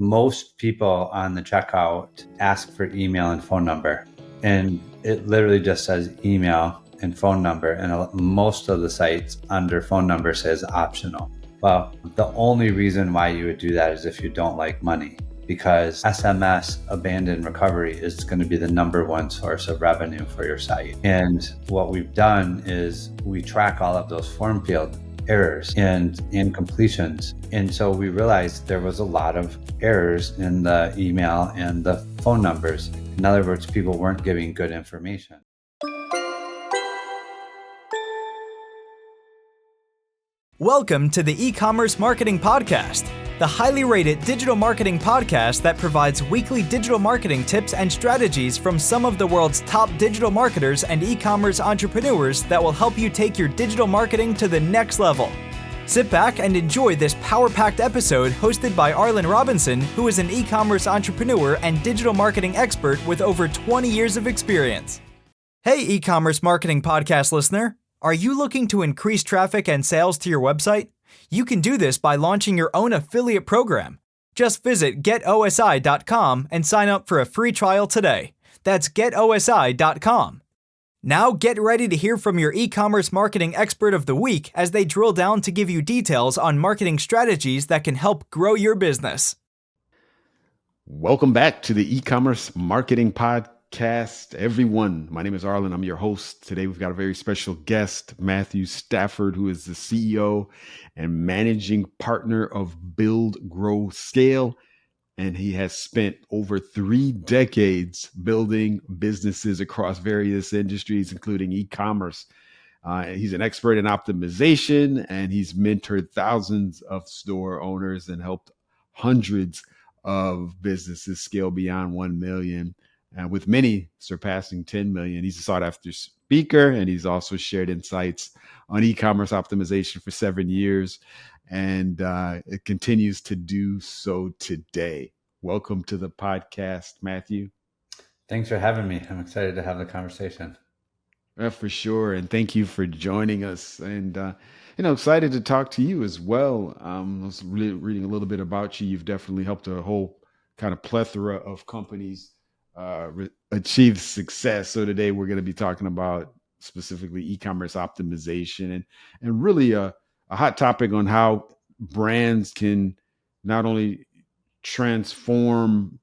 Most people on the checkout ask for email and phone number, and it literally just says email and phone number. And most of the sites under phone number says optional. Well, the only reason why you would do that is if you don't like money, because SMS abandon recovery is going to be the number one source of revenue for your site. And what we've done is we track all of those form field errors and incompletions. And so we realized there was a lot of errors in the email and the phone numbers. In other words, people weren't giving good information. Welcome to the Ecommerce Marketing Podcast, the highly rated digital marketing podcast that provides weekly digital marketing tips and strategies from some of the world's top digital marketers and e-commerce entrepreneurs that will help you take your digital marketing to the next level. Sit back and enjoy this power-packed episode hosted by Arlen Robinson, who is an e-commerce entrepreneur and digital marketing expert with over 20 years of experience. Hey, e-commerce marketing podcast listener. Are you looking to increase traffic and sales to your website? You can do this by launching your own affiliate program. Just visit getosi.com and sign up for a free trial today. That's getosi.com. Now get ready to hear from your e-commerce marketing expert of the week as they drill down to give you details on marketing strategies that can help grow your business. Welcome back to the E-commerce Marketing Podcast, everyone. My name is Arlen. I'm your host. Today we've got a very special guest, Matthew Stafford, who is the CEO and managing partner of Build, Grow, Scale. And he has spent over 3 decades building businesses across various industries, including e-commerce. He's an expert in optimization, and he's mentored thousands of store owners and helped hundreds of businesses scale beyond 1 million. With many surpassing 10 million. He's a sought after speaker, and he's also shared insights on e-commerce optimization for 7 years, and it continues to do so today. Welcome to the podcast, Matthew. Thanks for having me. I'm excited to have the conversation. For sure. And thank you for joining us. And, excited to talk to you as well. I was really reading a little bit about you. You've definitely helped a whole kind of plethora of companies achieve success. So today we're going to be talking about specifically e-commerce optimization and really a hot topic on how brands can not only transform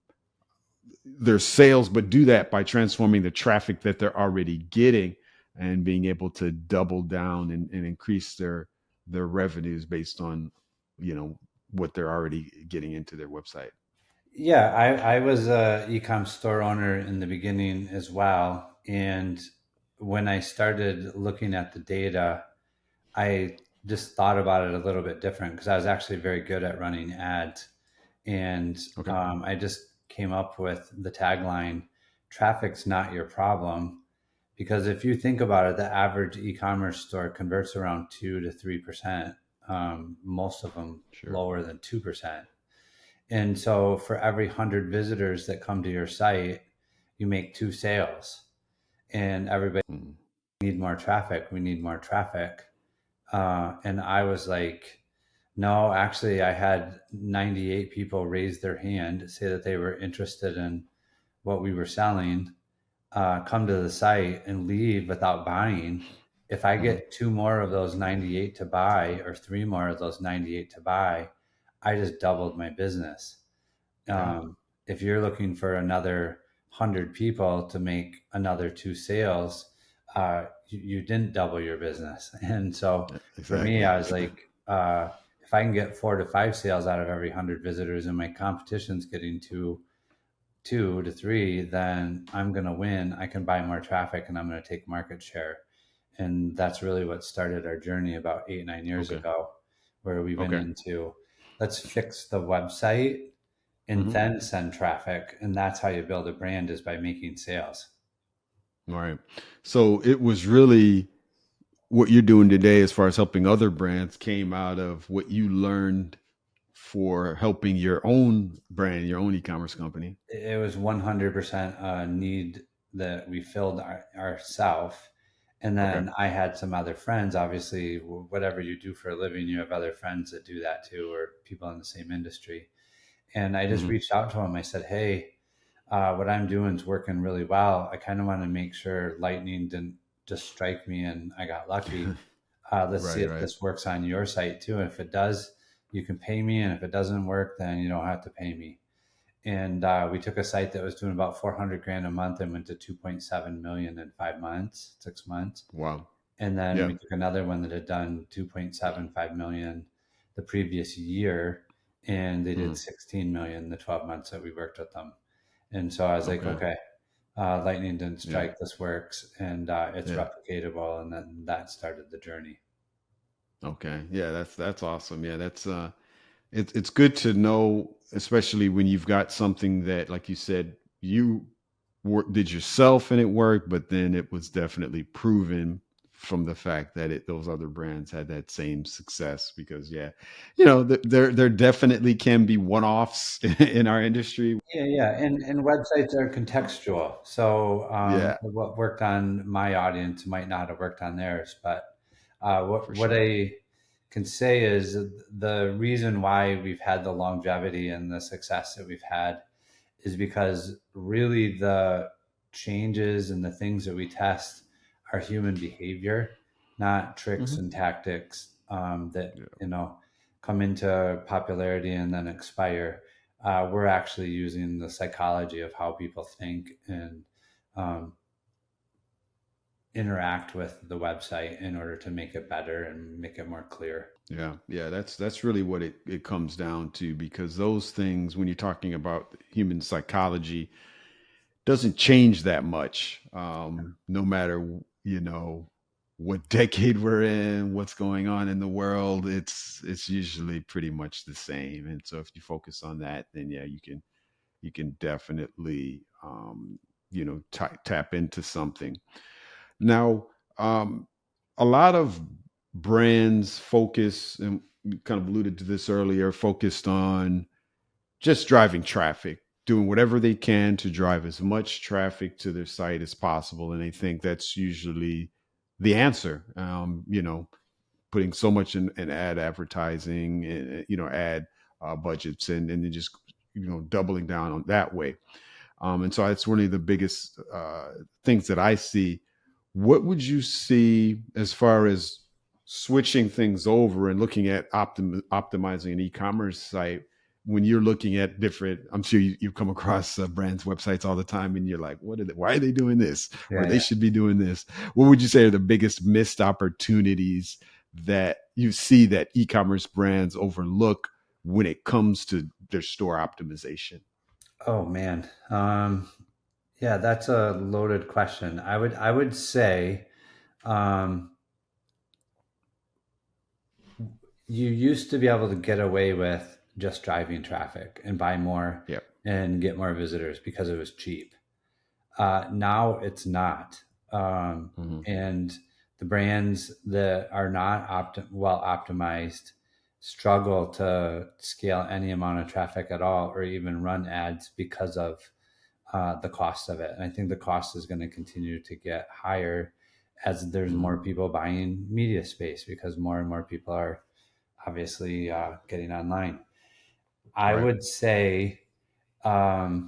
their sales, but do that by transforming the traffic that they're already getting and being able to double down and increase their revenues based on, what they're already getting into their website. Yeah, I was a e-com store owner in the beginning as well. And when I started looking at the data, I just thought about it a little bit different because I was actually very good at running ads. And Okay. I just came up with the tagline, traffic's not your problem. Because if you think about it, the average e-commerce store converts around 2 to 3%, most of them lower than 2%. And so for every 100 visitors that come to your site, you make 2 sales. And everybody need more traffic. We need more traffic. And I was like, no, actually, I had 98 people raise their hand, say that they were interested in what we were selling, come to the site and leave without buying. If I get 2 more of those 98 to buy or 3 more of those 98 to buy, I just doubled my business. If you're looking for another 100 people to make another 2 sales, you didn't double your business. And so for me, I was like, if I can get 4 to 5 sales out of every 100 visitors and my competition's getting 2 to 3, then I'm going to win. I can buy more traffic and I'm going to take market share. And that's really what started our journey about 8-9 years ago, where we went into, let's fix the website and then send traffic. And that's how you build a brand, is by making sales. All right. So it was really what you're doing today as far as helping other brands came out of what you learned for helping your own brand, your own e-commerce company. It was 100% a need that we filled ourselves. And then I had some other friends. Obviously, whatever you do for a living, you have other friends that do that too, or people in the same industry. And I just reached out to him. I said, hey, what I'm doing is working really well. I kind of want to make sure lightning didn't just strike me and I got lucky. Let's see if this works on your site too. And if it does, you can pay me. And if it doesn't work, then you don't have to pay me. And we took a site that was doing about 400 grand a month and went to 2.7 million in 6 months. Wow. And then we took another one that had done 2.75 million the previous year, and they did 16 million the 12 months that we worked with them. And so I was like, okay, lightning didn't strike, this works, and it's replicatable. And then that started the journey. Okay. Yeah, that's awesome. Yeah, that's it's good to know, especially when you've got something that, like you said, you did yourself and it worked, but then it was definitely proven from the fact that those other brands had that same success. Because there definitely can be one-offs in our industry. And websites are contextual, so what worked on my audience might not have worked on theirs. But what I can say is the reason why we've had the longevity and the success that we've had is because really the changes and the things that we test are human behavior, not tricks and tactics that come into popularity and then expire. We're actually using the psychology of how people think and interact with the website in order to make it better and make it more clear. Yeah. That's really what it comes down to, because those things, when you're talking about human psychology, doesn't change that much. No matter, what decade we're in, what's going on in the world, it's usually pretty much the same. And so if you focus on that, then you can definitely, tap into something. Now, a lot of brands focus, and we kind of alluded to this earlier, focused on just driving traffic, doing whatever they can to drive as much traffic to their site as possible. And I think that's usually the answer. Putting so much in ad advertising, and, ad budgets, and then just, doubling down on that way. And so that's one of the biggest things that I see. What would you see as far as switching things over and looking at optimizing an e-commerce site when you're looking at different? I'm sure you come across brands' websites all the time, and you're like, why are they doing this? Or they should be doing this. What would you say are the biggest missed opportunities that you see that e-commerce brands overlook when it comes to their store optimization? Oh man. That's a loaded question. I would say, you used to be able to get away with just driving traffic and buy more and get more visitors because it was cheap. Now it's not. And the brands that are not well optimized struggle to scale any amount of traffic at all, or even run ads, because of the cost of it. And I think the cost is going to continue to get higher as there's more people buying media space, because more and more people are obviously getting online. I would say the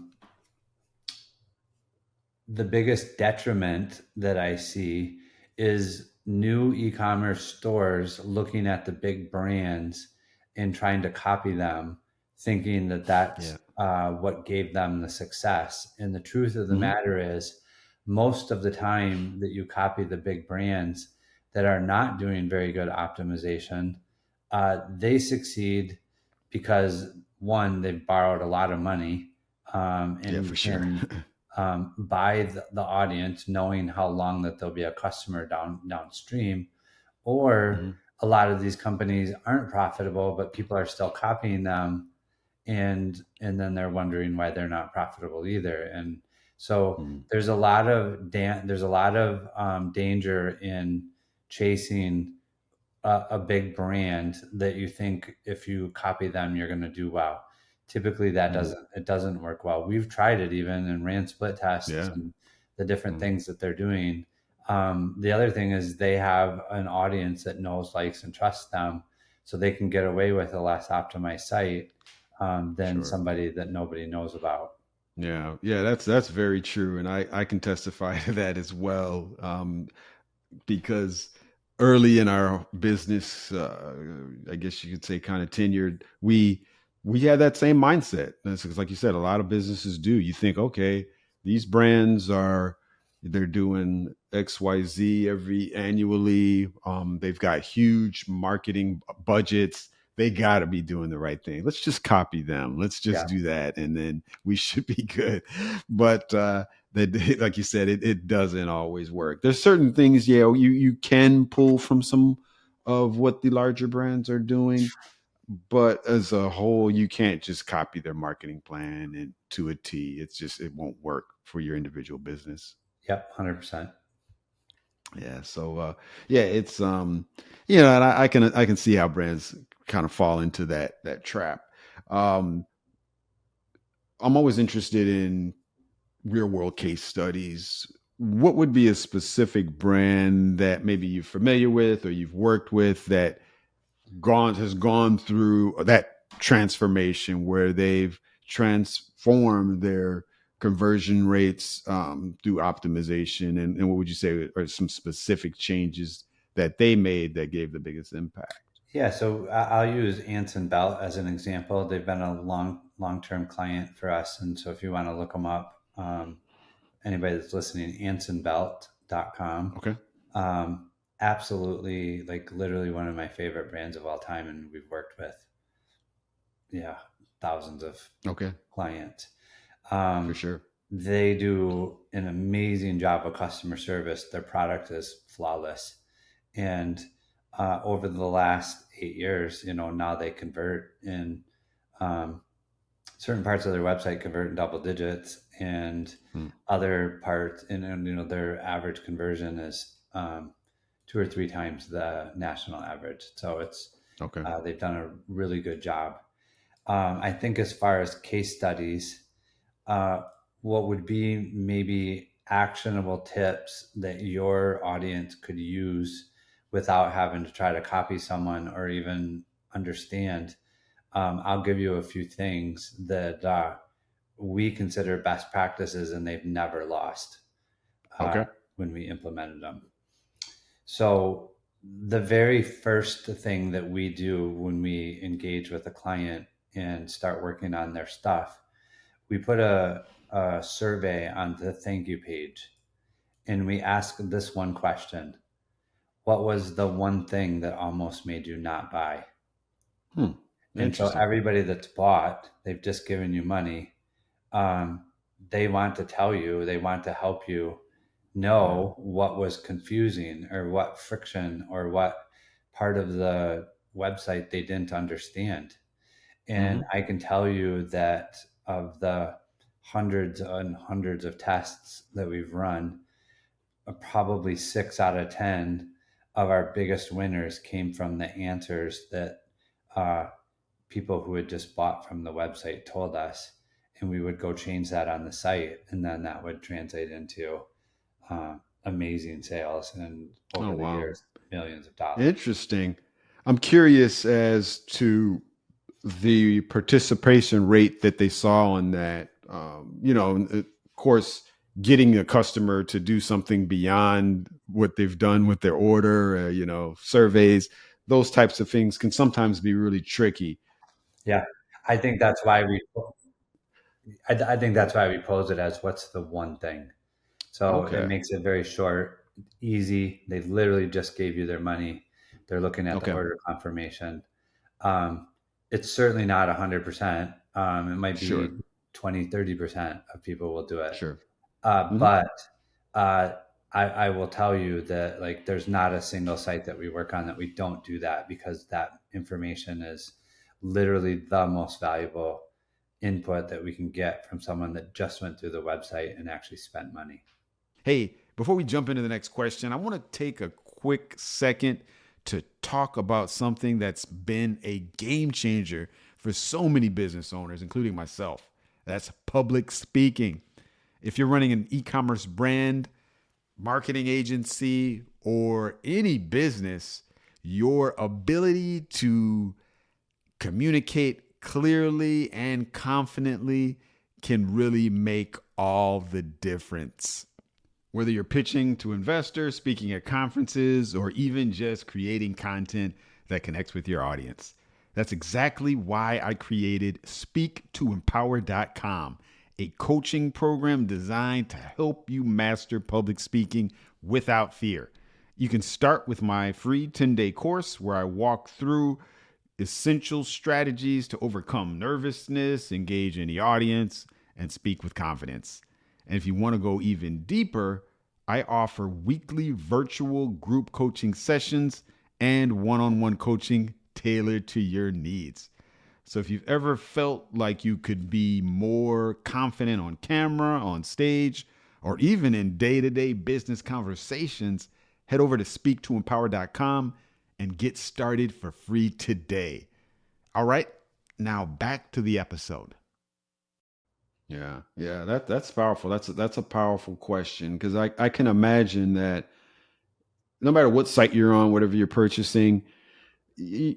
biggest detriment that I see is new e-commerce stores looking at the big brands and trying to copy them, thinking that that's what gave them the success. And the truth of the matter is, most of the time that you copy the big brands that are not doing very good optimization, they succeed because, one, they've borrowed a lot of money and can buy the audience, knowing how long that there'll be a customer downstream. Or a lot of these companies aren't profitable, but people are still copying them, and then they're wondering why they're not profitable either. And so there's a lot of danger in chasing a big brand that you think if you copy them, you're going to do well. Typically that doesn't work well. We've tried it even and ran split tests and the different things that they're doing. The other thing is they have an audience that knows, likes, and trusts them, so they can get away with a less optimized site than Sure. somebody that nobody knows about. Yeah. Yeah. That's very true. And I can testify to that as well. Because early in our business, I guess you could say kind of tenured, we had that same mindset. That's like you said, a lot of businesses do. You think, okay, these brands they're doing XYZ every annually. They've got huge marketing budgets. They got to be doing the right thing. Let's just copy them. Let's just Yeah. do that, and then we should be good. But that, like you said, it doesn't always work. There's certain things, you can pull from some of what the larger brands are doing, but as a whole, you can't just copy their marketing plan and to a T. It won't work for your individual business. Yep. 100%. Yeah. So it's and I can see how brands kind of fall into that trap. Um, I'm always interested in real world case studies. What would be a specific brand that maybe you're familiar with or you've worked with that has gone through that transformation where they've transformed their conversion rates through optimization, and what would you say are some specific changes that they made that gave the biggest impact? Yeah, so I'll use Anson Belt as an example. They've been a long-term client for us, and so if you want to look them up, anybody that's listening, ansonbelt.com. Okay. Absolutely, like literally one of my favorite brands of all time, and we've worked with, thousands of Okay. clients. For sure. They do an amazing job of customer service. Their product is flawless, and over the last 8 years, now they convert in certain parts of their website convert in double digits, and other parts, and their average conversion is 2 or 3 times the national average. So it's Okay. they've done a really good job. I think as far as case studies, what would be maybe actionable tips that your audience could use without having to try to copy someone or even understand? I'll give you a few things that we consider best practices and they've never lost Okay. when we implemented them. So the very first thing that we do when we engage with a client and start working on their stuff, we put a survey on the thank you page, and we ask this one question: what was the one thing that almost made you not buy? And so Interesting. everybody that's bought, they've just given you money. They want to tell you, they want to help you know what was confusing or what friction or what part of the website they didn't understand. And I can tell you that of the hundreds and hundreds of tests that we've run, probably 6 out of 10 of our biggest winners came from the answers that people who had just bought from the website told us. And we would go change that on the site, and then that would translate into amazing sales, and over the years, millions of dollars. Interesting. I'm curious as to the participation rate that they saw on that. Of course, getting a customer to do something beyond what they've done with their order, surveys, those types of things can sometimes be really tricky. Yeah, I think that's why we pose it as what's the one thing. So it Okay. makes it very short, easy. They literally just gave you their money. They're looking at the order confirmation. It's certainly not 100%. It might be 20, 30% of people will do it. Sure. But I will tell you that like there's not a single site that we work on that we don't do that, because that information is literally the most valuable input that we can get from someone that just went through the website and actually spent money. Hey, before we jump into the next question, I want to take a quick second to talk about something that's been a game changer for so many business owners, including myself. That's public speaking. If you're running an e-commerce brand, marketing agency, or any business, your ability to communicate it clearly and confidently can really make all the difference. Whether you're pitching to investors, speaking at conferences, or even just creating content that connects with your audience. That's exactly why I created speaktoempower.com, a coaching program designed to help you master public speaking without fear. You can start with my free 10-day course where I walk through essential strategies to overcome nervousness, engage in the audience, and speak with confidence. And if you want to go even deeper, I offer weekly virtual group coaching sessions and one-on-one coaching tailored to your needs. So if you've ever felt like you could be more confident on camera, on stage, or even in day-to-day business conversations, head over to speaktoempower.com and get started for free today. All right, now back to the episode. Yeah, that's powerful. That's a powerful question, because I can imagine that no matter what site you're on, whatever you're purchasing, there's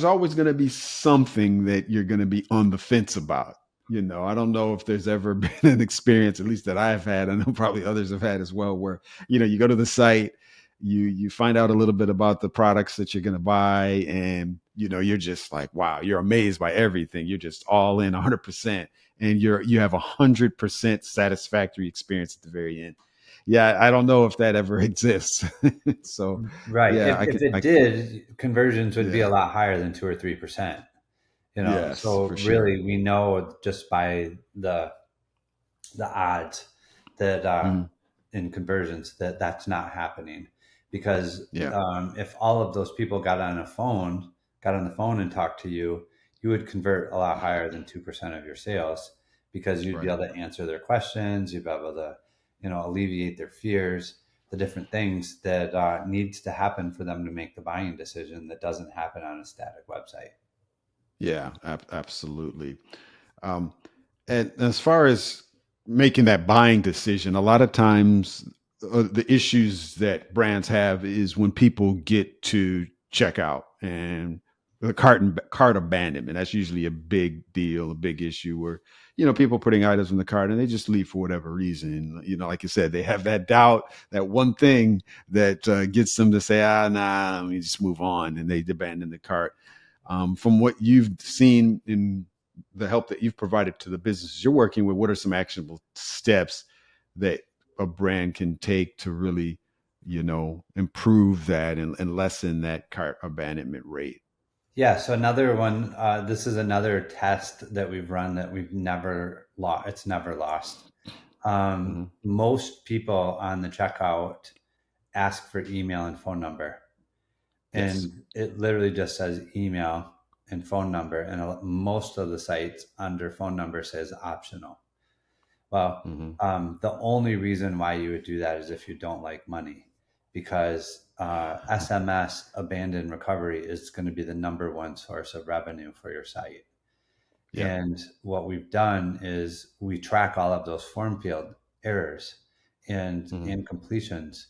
always going to be something that you're going to be on the fence about. I don't know if there's ever been an experience, at least that I've had, I know probably others have had as well, where, you go to the site, you find out a little bit about the products that you're going to buy, and, you're just like, wow, you're amazed by everything. You're just all in 100%, and you have 100% satisfactory experience at the very end. Yeah, I don't know if that ever exists. So, Right. yeah, If it did, conversions would be a lot higher than 2 or 3%. Yes, So for sure. really, we know just by the odds that in conversions that's not happening, because if all of those people got on the phone and talked to you, you would convert a lot higher than 2% of your sales, because you'd be able to answer their questions, you'd be able to alleviate their fears, the different things that needs to happen for them to make the buying decision that doesn't happen on a static website. Yeah, absolutely. And as far as making that buying decision, a lot of times the issues that brands have is when people get to checkout and the cart abandonment. That's usually a big deal, a big issue where, people putting items in the cart and they just leave for whatever reason. Like you said, they have that doubt, that one thing that gets them to say, nah, let me just move on, and they abandon the cart. From what you've seen in the help that you've provided to the businesses you're working with, what are some actionable steps that a brand can take to really, improve that and lessen that cart abandonment rate? Yeah. So another one, this is another test that we've run that we've never lost. It's never lost. Most people on the checkout ask for email and phone number. And it literally just says email and phone number. And most of the sites under phone number says optional. Well, the only reason why you would do that is if you don't like money, because SMS abandoned recovery is going to be the number one source of revenue for your site. Yeah. And what we've done is we track all of those form field errors and incompletions.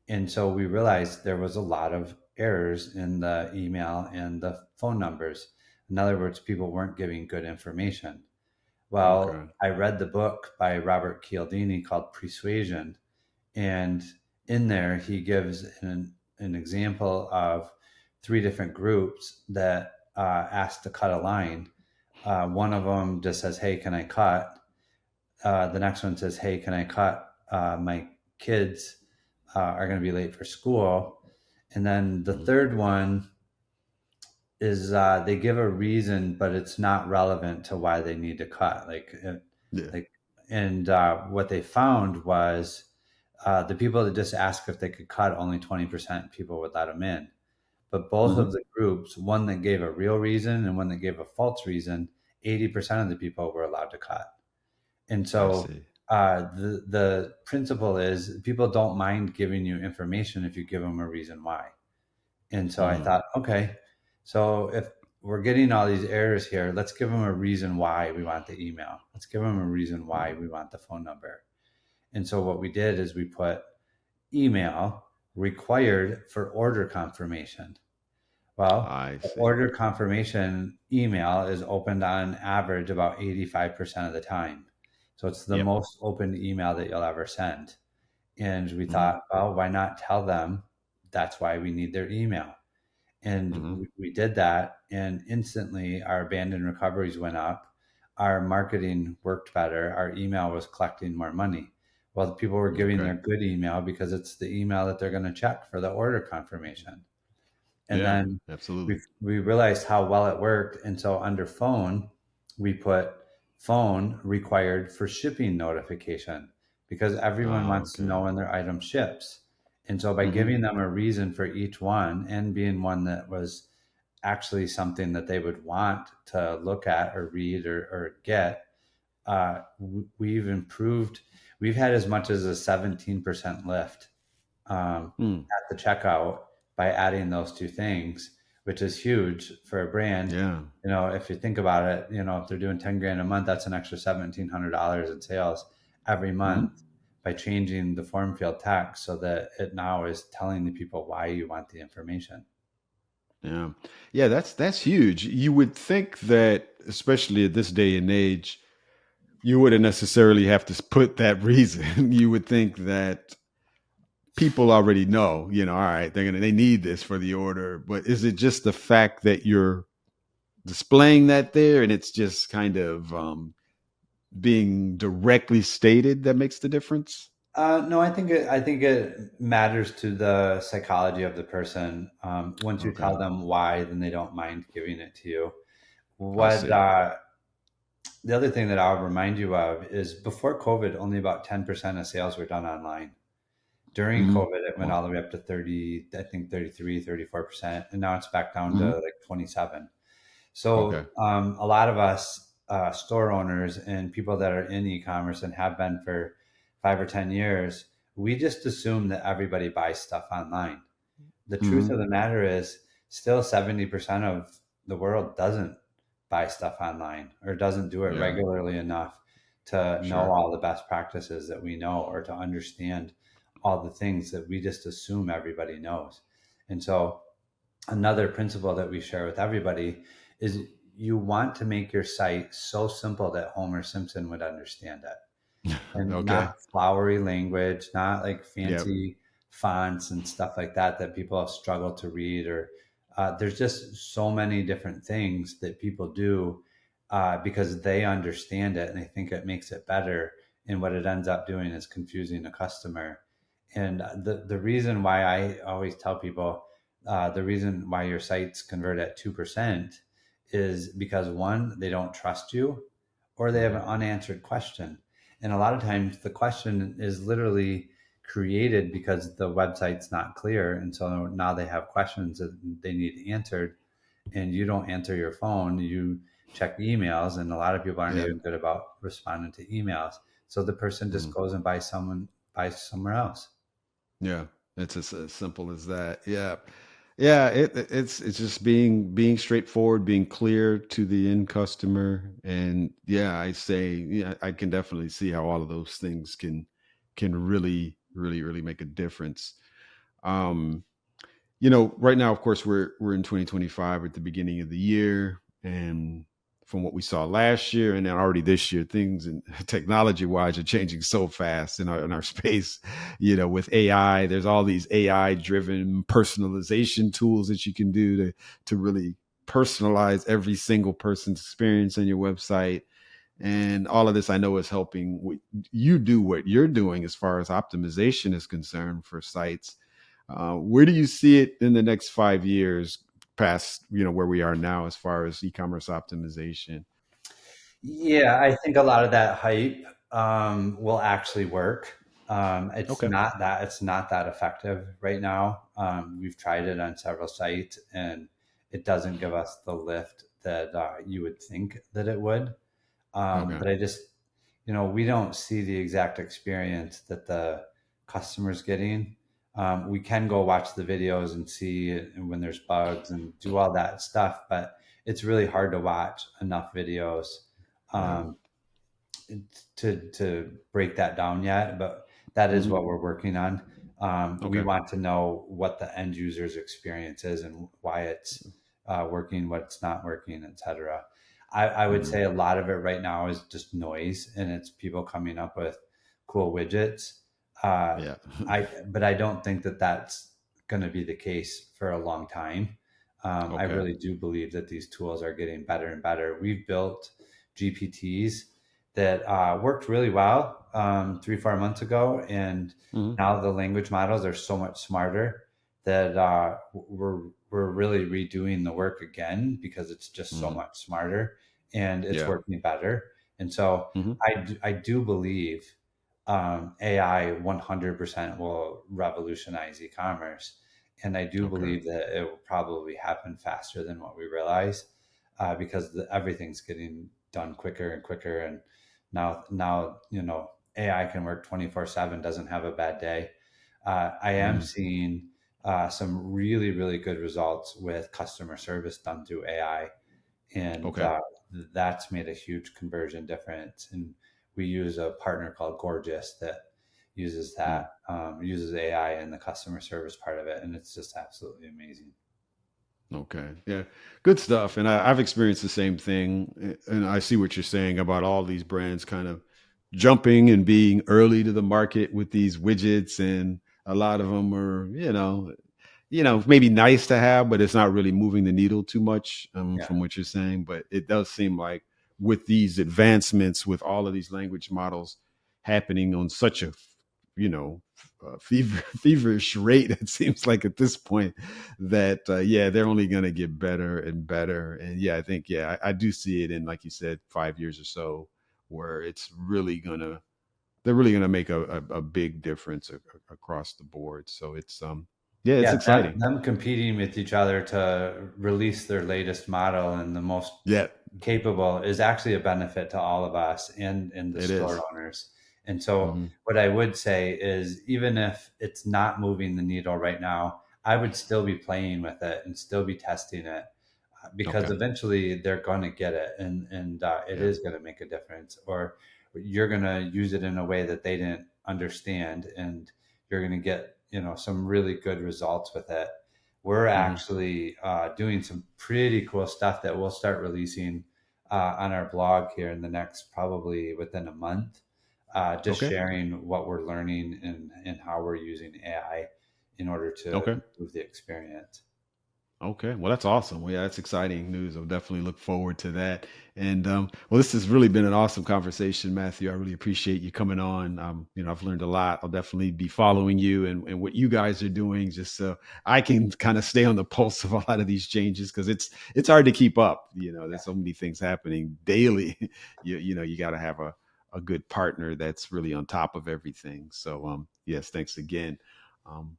And so we realized there was a lot of errors in the email and the phone numbers. In other words, people weren't giving good information. Well, I read the book by Robert Cialdini called Persuasion, and in there he gives an example of 3 different groups that asked to cut a line. One of them just says, "Hey, can I cut?" The next one says, "Hey, can I cut? My kids are going to be late for school." And then the third one is they give a reason, but it's not relevant to why they need to cut. What they found was the people that just asked if they could cut, only 20% people would let them in. But both of the groups, one that gave a real reason and one that gave a false reason, 80% of the people were allowed to cut. And so the principle is people don't mind giving you information if you give them a reason why. And so I thought, okay, so if we're getting all these errors here, let's give them a reason why we want the email. Let's give them a reason why we want the phone number. And so what we did is we put email required for order confirmation. Well, I the see. order confirmation email is opened on average about 85% of the time. So it's the Yep. most opened email that you'll ever send. And we Mm-hmm. thought, well, why not tell them that's why we need their email? And Mm-hmm. we did that, and instantly our abandoned recoveries went up. Our marketing worked better. Our email was collecting more money. Well, the people were giving Okay. their good email because it's the email that they're going to check for the order confirmation. And Yeah, then absolutely. we realized how well it worked. And so under phone, we put phone required for shipping notification because everyone Oh, wants to know okay. when their item ships. And so by Mm-hmm. giving them a reason for each one and being one that was actually something that they would want to look at or read or get, we've improved. We've had as much as a 17% lift Mm. at the checkout by adding those two things, which is huge for a brand. Yeah. You know, if you think about it, you know, if they're doing 10 grand a month, that's an extra $1,700 in sales every Mm-hmm. month by changing the form field text so that it now is telling the people why you want the information. Yeah. Yeah, that's huge. You would think that, especially at this day and age, you wouldn't necessarily have to put that reason. You would think that people already know, all right, they need this for the order. But is it just the fact that you're displaying that there and it's just kind of being directly stated that makes the difference? No, I think it matters to the psychology of the person. Once you Okay. tell them why, then they don't mind giving it to you. I What see. The other thing that I'll remind you of is before COVID, only about 10% of sales were done online. During Mm-hmm. COVID, it went Wow. all the way up to 30, I think 33, 34%. And now it's back down Mm-hmm. to like 27. Okay. So a lot of us store owners and people that are in e-commerce and have been for 5 or 10 years, we just assume that everybody buys stuff online. The truth Mm-hmm. of the matter is still 70% of the world doesn't buy stuff online or doesn't do it Yeah. regularly enough to know Sure. all the best practices that we know or to understand all the things that we just assume everybody knows. And so another principle that we share with everybody is you want to make your site so simple that Homer Simpson would understand it, and Okay. not flowery language, not like Yep. fancy fonts and stuff like that that people struggle to read. Or there's just so many different things that people do because they understand it and they think it makes it better. And what it ends up doing is confusing a customer. And the reason why I always tell people the reason why your sites convert at 2% is because one, they don't trust you, or they have Mm-hmm. an unanswered question. And a lot of times the question is literally created because the website's not clear. And so now they have questions that they need answered, and you don't answer your phone. You check emails, and a lot of people aren't Yep. even good about responding to emails. So the person just goes and buys somewhere else. Yeah, it's as simple as that. Yeah, yeah. It's just being straightforward, being clear to the end customer, and yeah, I say, yeah, I can definitely see how all of those things can really make a difference. Um, right now, of course, we're in 2025 at the beginning of the year, and from what we saw last year and then already this year, things and technology wise are changing so fast in our space. With AI, there's all these AI driven personalization tools that you can do to really personalize every single person's experience on your website. And all of this, I know, is helping you do what you're doing as far as optimization is concerned for sites. Where do you see it in the next 5 years past, where we are now as far as e-commerce optimization? Yeah, I think a lot of that hype will actually work. Okay. It's not that effective right now. We've tried it on several sites, and it doesn't give us the lift that you would think that it would. Okay. But I just, we don't see the exact experience that the customer's getting. We can go watch the videos and see when there's bugs and do all that stuff, but it's really hard to watch enough videos Yeah. um, to break that down yet. But that is Hmm. what we're working on. We Okay. want to know what the end user's experience is and why it's working, what it's not working, etc. I would Hmm. say a lot of it right now is just noise, and it's people coming up with cool widgets. Uh, Yeah. but I don't think that that's going to be the case for a long time. I Okay. really do believe that these tools are getting better and better. We've built GPTs that worked really well 3, 4 months ago, and Hmm. now the language models are so much smarter that we're really redoing the work again because it's just so Hmm. much smarter and it's Yeah. working better. And so Hmm. I do believe AI 100% will revolutionize e-commerce. And I do Okay. believe that it will probably happen faster than what we realize because everything's getting done quicker and quicker. And now, AI can work 24/7, doesn't have a bad day. I am Hmm. seeing some really, really good results with customer service done through AI, and Okay. that's made a huge conversion difference. And we use a partner called Gorgeous that Mm. uses AI in the customer service part of it, and it's just absolutely amazing. Okay. Yeah. Good stuff. And I've experienced the same thing. And I see what you're saying about all these brands kind of jumping and being early to the market with these widgets. And a lot of them are, maybe nice to have, but it's not really moving the needle too much, Yeah, from what you're saying. But it does seem like with these advancements, with all of these language models happening on such a, feverish rate, it seems like at this point that, yeah, they're only going to get better and better. And yeah, I think, yeah, I do see it in, like you said, 5 years or so, where they're really going to make a big difference across the board. So yeah, it's yeah. exciting. Them competing with each other to release their latest model and the most Yeah, capable is actually a benefit to all of us and the it store is. owners. And so Mm-hmm. what I would say is even if it's not moving the needle right now, I would still be playing with it and still be testing it because Okay. eventually they're going to get it and it Yeah. is going to make a difference, or you're going to use it in a way that they didn't understand, and you're going to get some really good results with it. We're Hmm. actually doing some pretty cool stuff that we'll start releasing on our blog here in the next probably within a month, just Okay. sharing what we're learning and how we're using AI in order to Okay. improve the experience. Okay, well, that's awesome. Well, yeah, that's exciting news. I'll definitely look forward to that. And well, this has really been an awesome conversation, Matthew. I really appreciate you coming on. I've learned a lot. I'll definitely be following you and what you guys are doing, just so I can kind of stay on the pulse of a lot of these changes because it's hard to keep up. There's so many things happening daily. You got to have a good partner that's really on top of everything. So yes, thanks again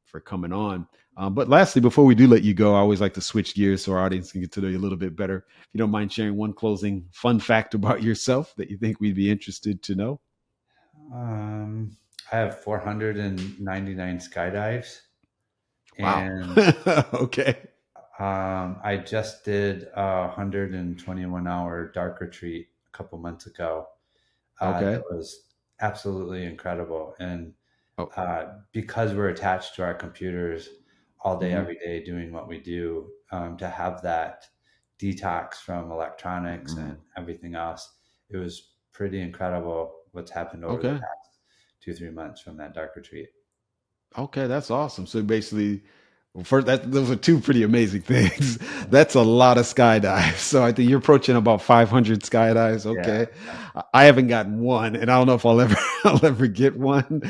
for coming on. But lastly, before we do let you go, I always like to switch gears so our audience can get to know you a little bit better. If you don't mind sharing one closing fun fact about yourself that you think we'd be interested to know. Um, I have 499 skydives, Wow. and Okay. I just did a 121-hour dark retreat a couple months ago. That Okay. was absolutely incredible, and Oh. because we're attached to our computers all day, Hmm. every day, doing what we do, to have that detox from electronics Hmm. and everything else, it was pretty incredible what's happened over the Okay. past 2, 3 months from that dark retreat. Okay, that's awesome. So basically, well, first, those are two pretty amazing things. That's a lot of skydives. So I think you're approaching about 500 skydives. Yeah. Okay, I haven't gotten one, and I don't know if I'll ever I'll ever get one.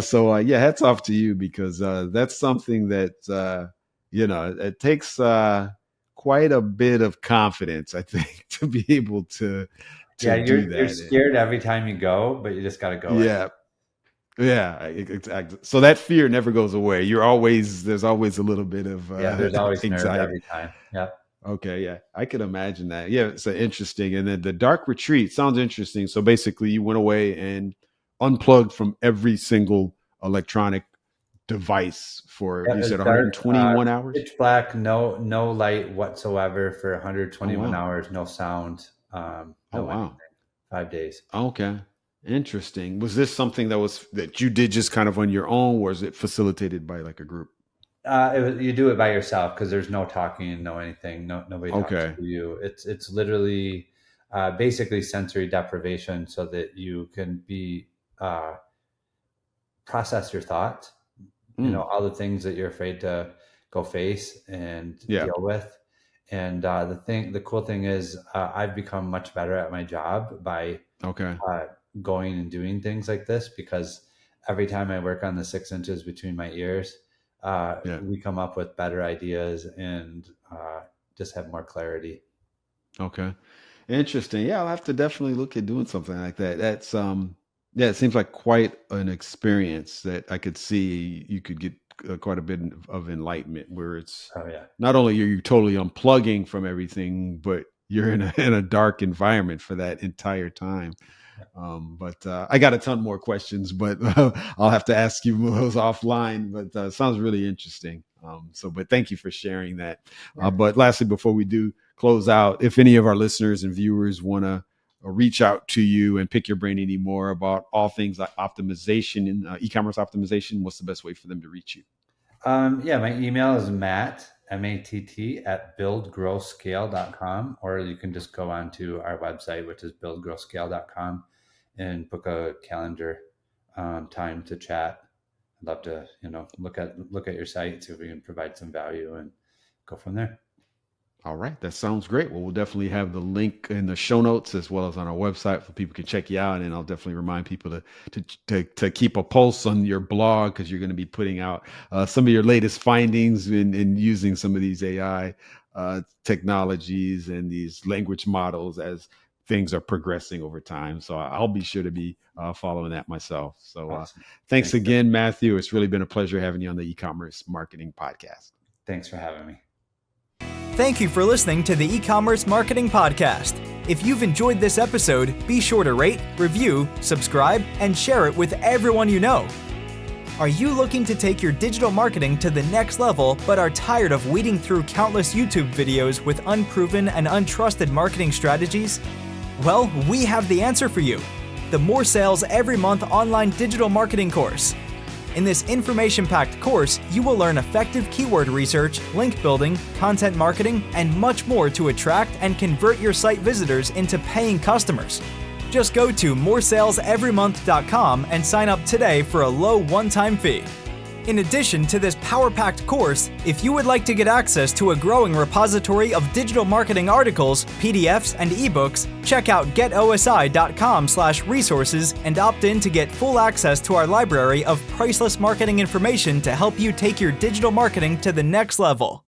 So yeah, hats off to you because that's something that it takes quite a bit of confidence, I think, to be able to Yeah, do you're that. And scared every time you go, but you just got to go it. yeah, yeah, exactly. So that fear never goes away. There's always a little bit of Yeah, there's always nerves anxiety. every time. Yep. Okay, yeah, I could imagine that. Yeah, it's interesting. And then the dark retreat sounds interesting. So basically, you went away and unplugged from every single electronic device for, Yeah, you it was said, dark, 121 hours. pitch black, no light whatsoever for Oh 121 wow. hours, no sound, Oh no anything. wow. 5 days. Okay. Interesting. Was this something that you did just kind of on your own, or was it facilitated by like a group? You do it by yourself because there's no talking, no anything, nobody talks Okay. to you. It's literally basically sensory deprivation so that you can process your thoughts, all the things that you're afraid to go face and Yeah. deal with. And the cool thing is I've become much better at my job by Okay. going and doing things like this, because every time I work on the 6 inches between my ears, Yeah. we come up with better ideas and just have more clarity. Okay. Interesting. Yeah, I'll have to definitely look at doing something like that. That's yeah, it seems like quite an experience that I could see you could get quite a bit of enlightenment where it's Oh yeah. not only are you totally unplugging from everything, but you're in a dark environment for that entire time. But I got a ton more questions, but I'll have to ask you those offline. But sounds really interesting. But thank you for sharing that. But lastly, before we do close out, if any of our listeners and viewers want to reach out to you and pick your brain any more about all things like optimization and e-commerce optimization, what's the best way for them to reach you? My email is Matt, MATT at buildgrowscale.com, or you can just go on to our website, which is buildgrowscale.com, and book a calendar time to chat. I'd love to, look at your site, see if we can provide some value and go from there. All right. That sounds great. Well, we'll definitely have the link in the show notes as well as on our website for people can check you out. And I'll definitely remind people to keep a pulse on your blog, because you're going to be putting out some of your latest findings in using some of these AI technologies and these language models as things are progressing over time. So I'll be sure to be following that myself. So Awesome. Thanks again, Matthew. It's really been a pleasure having you on the E-commerce Marketing Podcast. Thanks for having me. Thank you for listening to the E-commerce Marketing Podcast. If you've enjoyed this episode, be sure to rate, review, subscribe, and share it with everyone you know. Are you looking to take your digital marketing to the next level but are tired of weeding through countless YouTube videos with unproven and untrusted marketing strategies? Well, we have the answer for you. The More Sales Every Month online digital marketing course. In this information-packed course, you will learn effective keyword research, link building, content marketing, and much more to attract and convert your site visitors into paying customers. Just go to moresaleseverymonth.com and sign up today for a low one-time fee. In addition to this power-packed course, if you would like to get access to a growing repository of digital marketing articles, PDFs, and ebooks, check out getosi.com/resources and opt in to get full access to our library of priceless marketing information to help you take your digital marketing to the next level.